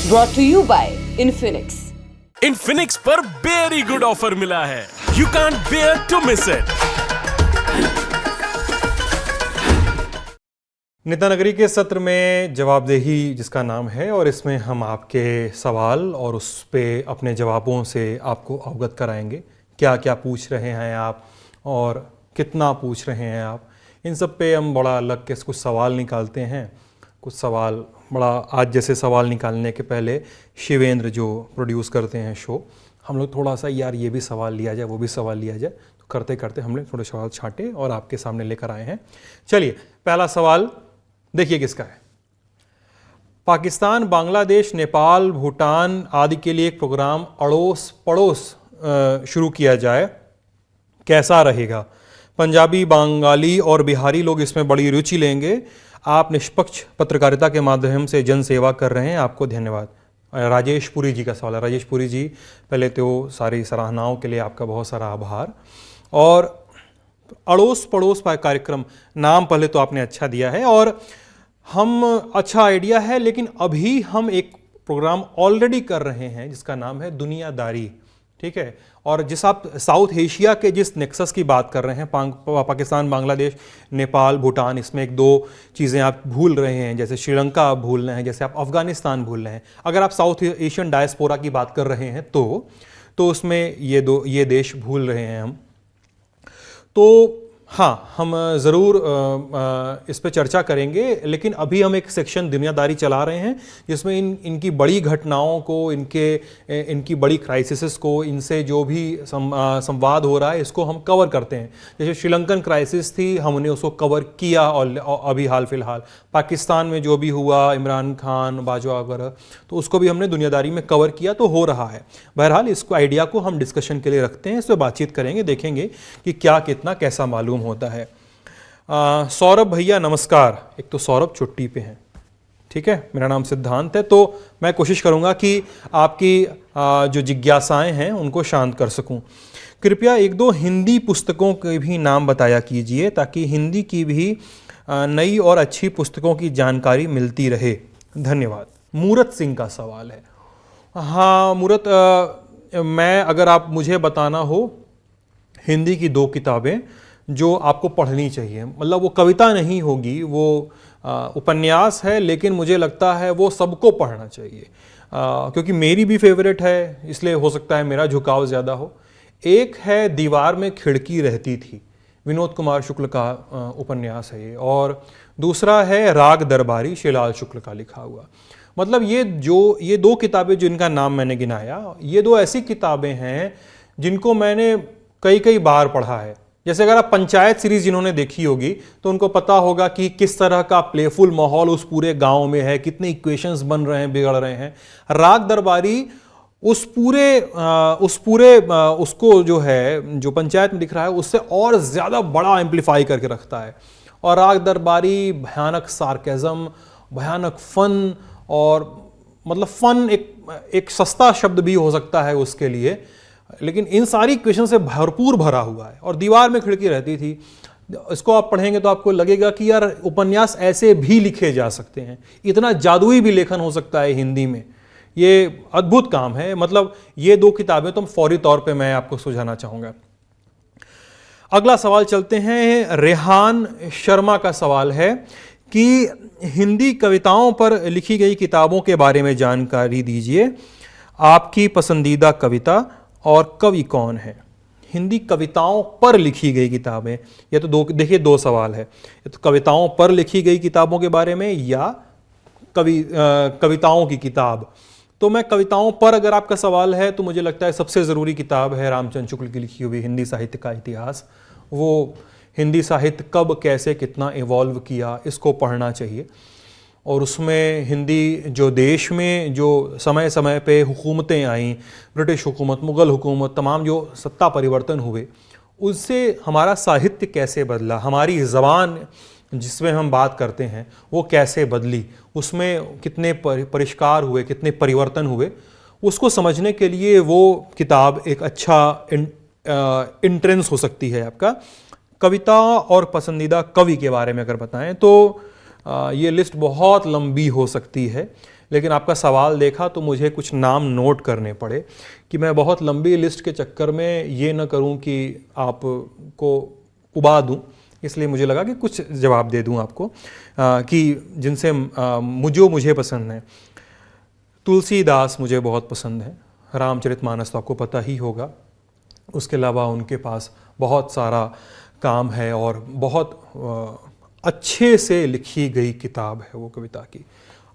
brought to you by Infinix. Infinix पर very good offer मिला है, you can't bear to miss it. नेता नगरी के सत्र में जवाबदेही जिसका नाम है, और इसमें हम आपके सवाल और उस पे अपने जवाबों से आपको अवगत कराएंगे। क्या क्या पूछ रहे हैं आप और कितना पूछ रहे हैं आप, इन सब पे हम बड़ा अलग के कुछ सवाल निकालते हैं। कुछ सवाल बड़ा आज जैसे सवाल निकालने के पहले शिवेंद्र जो प्रोड्यूस करते हैं शो, हम लोग थोड़ा सा यार ये भी सवाल लिया जाए वो भी सवाल लिया जाए, तो करते करते हमने थोड़े सवाल छांटे और आपके सामने लेकर आए हैं। चलिए पहला सवाल देखिए किसका है। पाकिस्तान, बांग्लादेश, नेपाल, भूटान आदि के लिए एक प्रोग्राम अड़ोस पड़ोस शुरू किया जाए, कैसा रहेगा? पंजाबी, बंगाली और बिहारी लोग इसमें बड़ी रुचि लेंगे। आप निष्पक्ष पत्रकारिता के माध्यम से जन सेवा कर रहे हैं, आपको धन्यवाद। राजेश पुरी जी का सवाल है। राजेश पुरी जी, पहले तो सारी सराहनाओं के लिए आपका बहुत सारा आभार। और अड़ोस पड़ोस कार्यक्रम, नाम पहले तो आपने अच्छा दिया है और हम अच्छा आइडिया है, लेकिन अभी हम एक प्रोग्राम ऑलरेडी कर रहे हैं जिसका नाम है दुनियादारी, ठीक है। और जिस आप साउथ एशिया के जिस नेक्सस की बात कर रहे हैं, पाकिस्तान, बांग्लादेश, नेपाल, भूटान, इसमें एक दो चीज़ें आप भूल रहे हैं, जैसे श्रीलंका आप भूल रहे हैं, जैसे आप अफगानिस्तान भूल रहे हैं। अगर आप साउथ एशियन डायस्पोरा की बात कर रहे हैं तो उसमें ये देश भूल रहे हैं हम। तो हाँ, हम ज़रूर इस पे चर्चा करेंगे, लेकिन अभी हम एक सेक्शन दुनियादारी चला रहे हैं जिसमें इनकी बड़ी घटनाओं को, इनकी बड़ी क्राइसिस को, इनसे जो भी संवाद हो रहा है इसको हम कवर करते हैं। जैसे श्रीलंकन क्राइसिस थी, हमने उसको कवर किया, और अभी हाल फिलहाल पाकिस्तान में जो भी हुआ, इमरान खान, बाजवा वगैरह, तो उसको भी हमने दुनियादारी में कवर किया, तो हो रहा है। बहरहाल इसको आइडिया को हम डिस्कशन के लिए रखते हैं, इस पर बातचीत करेंगे, देखेंगे कि क्या कितना कैसा मालूम होता है। सौरभ भैया नमस्कार। एक तो सौरभ छुट्टी पे हैं, ठीक है। मेरा नाम सिद्धांत है, तो मैं कोशिश करूंगा कि आपकी जो जिज्ञासाएं हैं उनको शांत कर सकूं। कृपया एक दो हिंदी पुस्तकों के भी नाम बताया कीजिए ताकि हिंदी की भी नई और अच्छी पुस्तकों की जानकारी मिलती रहे, धन्यवाद। मूरत सिंह का सवाल है। हाँ मूरत, मैं अगर आप मुझे बताना हो हिंदी की दो किताबें जो आपको पढ़नी चाहिए, मतलब वो कविता नहीं होगी, वो उपन्यास है, लेकिन मुझे लगता है वो सबको पढ़ना चाहिए, क्योंकि मेरी भी फेवरेट है, इसलिए हो सकता है मेरा झुकाव ज़्यादा हो। एक है दीवार में खिड़की रहती थी, विनोद कुमार शुक्ल का उपन्यास है ये, और दूसरा है राग दरबारी, शिलाल शुक्ल का लिखा हुआ। मतलब ये दो किताबें जिनका नाम मैंने गिनाया, ये दो ऐसी किताबें हैं जिनको मैंने कई बार पढ़ा है। जैसे अगर आप पंचायत सीरीज जिन्होंने देखी होगी तो उनको पता होगा कि किस तरह का प्लेफुल माहौल उस पूरे गांव में है, कितने इक्वेशंस बन रहे हैं, बिगड़ रहे हैं। राग दरबारी उसको जो है, जो पंचायत में दिख रहा है उससे और ज़्यादा बड़ा एम्पलीफाई करके रखता है। और राग दरबारी भयानक सार्केज़म, भयानक फन, और मतलब फन एक सस्ता शब्द भी हो सकता है उसके लिए, लेकिन इन सारी क्वेश्चन से भरपूर भरा हुआ है। और दीवार में खिड़की रहती थी, इसको आप पढ़ेंगे तो आपको लगेगा कि यार उपन्यास ऐसे भी लिखे जा सकते हैं, इतना जादुई भी लेखन हो सकता है हिंदी में। ये अद्भुत काम है। मतलब ये दो किताबें तो फौरी तौर पे मैं आपको सुझाना चाहूँगा। अगला सवाल चलते हैं। रेहान शर्मा का सवाल है कि हिंदी कविताओं पर लिखी गई किताबों के बारे में जानकारी दीजिए। आपकी पसंदीदा कविता और कवि कौन है? हिंदी कविताओं पर लिखी गई किताबें, ये तो दो सवाल है। ये तो कविताओं पर लिखी गई किताबों के बारे में या कविताओं की किताब। तो मैं कविताओं पर, अगर आपका सवाल है तो मुझे लगता है सबसे ज़रूरी किताब है रामचंद्र शुक्ल की लिखी हुई हिंदी साहित्य का इतिहास। वो हिंदी साहित्य कब कैसे कितना इवॉल्व किया, इसको पढ़ना चाहिए। और उसमें हिंदी जो देश में जो समय समय पे हुकूमतें आईं, ब्रिटिश हुकूमत, मुग़ल हुकूमत, तमाम जो सत्ता परिवर्तन हुए, उससे हमारा साहित्य कैसे बदला, हमारी ज़बान जिसमें हम बात करते हैं वो कैसे बदली, उसमें कितने परिष्कार हुए, कितने परिवर्तन हुए, उसको समझने के लिए वो किताब एक अच्छा इंट्रेंस हो सकती है आपका। कविता और पसंदीदा कवि के बारे में अगर बताएं तो ये लिस्ट बहुत लंबी हो सकती है, लेकिन आपका सवाल देखा तो मुझे कुछ नाम नोट करने पड़े कि मैं बहुत लंबी लिस्ट के चक्कर में ये न करूं कि आपको उबा दूं, इसलिए मुझे लगा कि कुछ जवाब दे दूं आपको कि जिनसे मुझे पसंद है। तुलसीदास मुझे बहुत पसंद है, रामचरितमानस तो आपको पता ही होगा। उसके अलावा उनके पास बहुत सारा काम है और बहुत अच्छे से लिखी गई किताब है वो कविता की।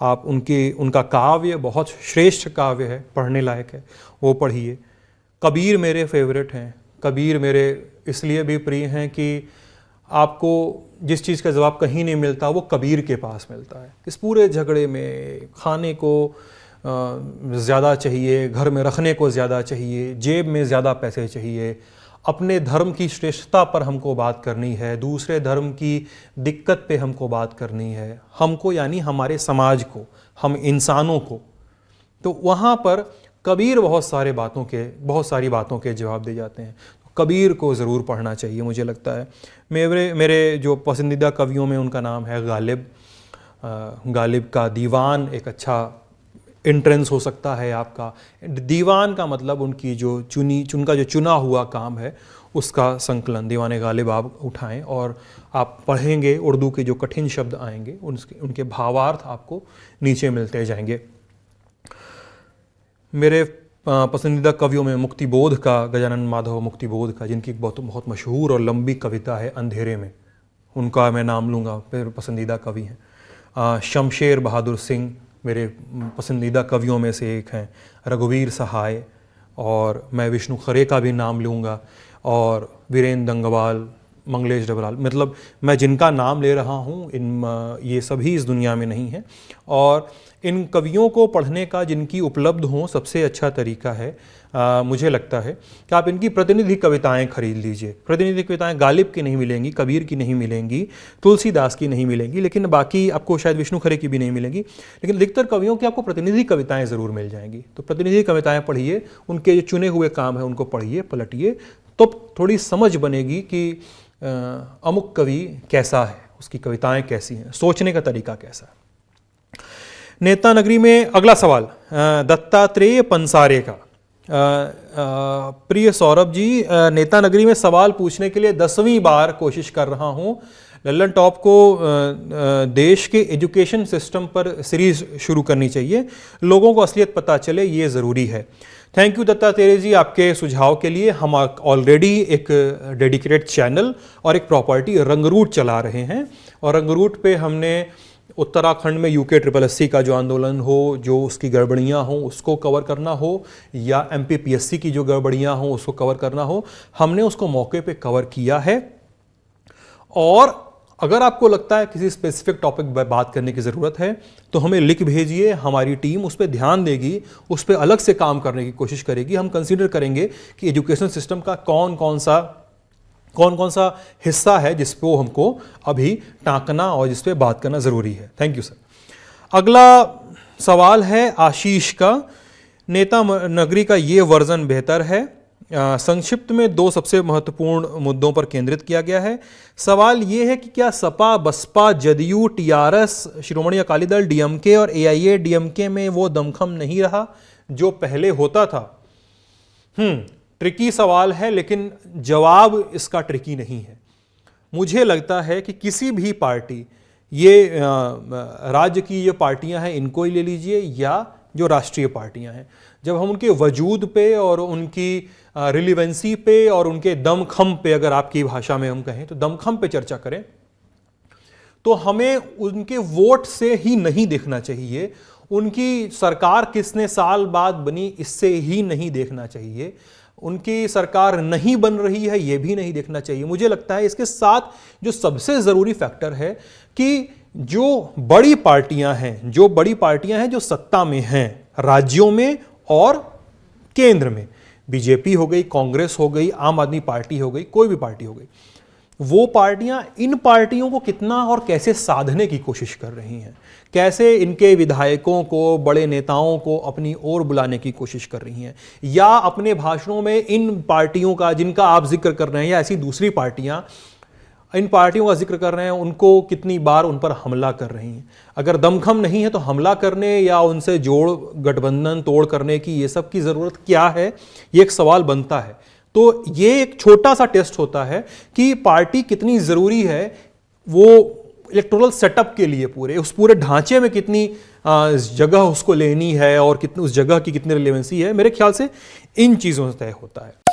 आप उनका काव्य बहुत श्रेष्ठ काव्य है, पढ़ने लायक है, वो पढ़िए। कबीर मेरे फेवरेट हैं। कबीर मेरे इसलिए भी प्रिय हैं कि आपको जिस चीज़ का जवाब कहीं नहीं मिलता वो कबीर के पास मिलता है। इस पूरे झगड़े में खाने को ज़्यादा चाहिए, घर में रखने को ज़्यादा चाहिए, जेब में ज़्यादा पैसे चाहिए, अपने धर्म की श्रेष्ठता पर हमको बात करनी है, दूसरे धर्म की दिक्कत पे हमको बात करनी है, हमको यानी हमारे समाज को, हम इंसानों को। तो वहाँ पर कबीर बहुत सारी बातों के जवाब दे जाते हैं। कबीर को ज़रूर पढ़ना चाहिए मुझे लगता है। मेरे जो पसंदीदा कवियों में उनका नाम है गालिब। गालिब का दीवान एक अच्छा एंट्रेंस हो सकता है आपका। दीवान का मतलब उनकी उनका जो चुना हुआ काम है उसका संकलन दीवाने गालिब आप उठाएं और आप पढ़ेंगे, उर्दू के जो कठिन शब्द आएंगे उनके भावार्थ आपको नीचे मिलते जाएंगे। मेरे पसंदीदा कवियों में मुक्तिबोध का, गजानन माधव मुक्तिबोध का, जिनकी बहुत मशहूर और लंबी कविता है अंधेरे में, उनका मैं नाम लूँगा, मेरे पसंदीदा कवि हैं। शमशेर बहादुर सिंह मेरे पसंदीदा कवियों में से एक हैं। रघुवीर सहाय, और मैं विष्णु खरे का भी नाम लूँगा, और वीरेंद्र दंगवाल, मंगलेश डबराल। मतलब मैं जिनका नाम ले रहा हूँ ये सभी इस दुनिया में नहीं हैं। और इन कवियों को पढ़ने का जिनकी उपलब्ध हों सबसे अच्छा तरीका है मुझे लगता है कि आप इनकी प्रतिनिधि कविताएं खरीद लीजिए। प्रतिनिधि कविताएं गालिब की नहीं मिलेंगी, कबीर की नहीं मिलेंगी, तुलसीदास की नहीं मिलेंगी, लेकिन बाकी आपको शायद विष्णु खरे की भी नहीं मिलेंगी, लेकिन अधिकतर कवियों की आपको प्रतिनिधि कविताएं ज़रूर मिल जाएंगी। तो प्रतिनिधि कविताएं पढ़िए, उनके जो चुने हुए काम है उनको पढ़िए, पलटिए, तो थोड़ी समझ बनेगी कि अमुक कवि कैसा है, उसकी कविताएं कैसी हैं, सोचने का तरीका कैसा है। नेता नगरी में अगला सवाल दत्तात्रेय पंसारे का। प्रिय सौरभ जी, नेता नगरी में सवाल पूछने के लिए 10वीं बार कोशिश कर रहा हूं। लल्लन टॉप को देश के एजुकेशन सिस्टम पर सीरीज शुरू करनी चाहिए, लोगों को असलियत पता चले, ये ज़रूरी है। थैंक यू दत्तात्रेय जी आपके सुझाव के लिए। हम ऑलरेडी एक डेडिकेटेड चैनल और एक प्रॉपर्टी रंगरूट चला रहे हैं, और रंगरूट पे हमने उत्तराखंड में UKSSC का जो आंदोलन हो, जो उसकी गड़बड़ियाँ हों उसको कवर करना हो, या MPPSC की जो गड़बड़ियाँ हों उसको कवर करना हो, हमने उसको मौके पे कवर किया है। और अगर आपको लगता है किसी स्पेसिफिक टॉपिक पर बात करने की ज़रूरत है तो हमें लिख भेजिए, हमारी टीम उस पर ध्यान देगी, उस पर अलग से काम करने की कोशिश करेगी। हम कंसीडर करेंगे कि एजुकेशन सिस्टम का कौन कौन सा हिस्सा है जिस पे हमको अभी टाँकना और जिस पे बात करना ज़रूरी है। Thank you sir. अगला सवाल है आशीष का। नेता नगरी का ये वर्जन बेहतर है। संक्षिप्त में 2 सबसे महत्वपूर्ण मुद्दों पर केंद्रित किया गया है। सवाल ये है कि क्या सपा, बसपा, जदयू, TRS, श्रोमणी अकाली दल, DMK और AIADMK में वो दमखम नहीं रहा जो पहले होता था? ट्रिकी सवाल है, लेकिन जवाब इसका ट्रिकी नहीं है। मुझे लगता है कि किसी भी पार्टी, ये राज्य की जो पार्टियां हैं इनको ही ले लीजिए या जो राष्ट्रीय पार्टियां हैं, जब हम उनके वजूद पे और उनकी रिलीवेंसी पे और उनके दमखम पे, अगर आपकी भाषा में हम कहें तो दमखम पे चर्चा करें, तो हमें उनके वोट से ही नहीं देखना चाहिए, उनकी सरकार कितने साल बाद बनी इससे ही नहीं देखना चाहिए, उनकी सरकार नहीं बन रही है ये भी नहीं देखना चाहिए। मुझे लगता है इसके साथ जो सबसे ज़रूरी फैक्टर है कि जो बड़ी पार्टियां हैं जो सत्ता में हैं, राज्यों में और केंद्र में, बीजेपी हो गई, कांग्रेस हो गई, आम आदमी पार्टी हो गई, कोई भी पार्टी हो गई, वो पार्टियां इन पार्टियों को कितना और कैसे साधने की कोशिश कर रही हैं, कैसे इनके विधायकों को, बड़े नेताओं को अपनी ओर बुलाने की कोशिश कर रही हैं, या अपने भाषणों में इन पार्टियों का जिनका आप जिक्र कर रहे हैं या ऐसी दूसरी पार्टियां इन पार्टियों का जिक्र कर रहे हैं, उनको कितनी बार उन पर हमला कर रही हैं। अगर दमखम नहीं है तो हमला करने या उनसे जोड़ गठबंधन तोड़ करने की ये सब की ज़रूरत क्या है, ये एक सवाल बनता है। तो ये एक छोटा सा टेस्ट होता है कि पार्टी कितनी ज़रूरी है वो इलेक्टोरल सेटअप के लिए, उस पूरे ढांचे में कितनी जगह उसको लेनी है और कितनी उस जगह की कितनी रिलेवेंसी है। मेरे ख्याल से इन चीज़ों से तय होता है।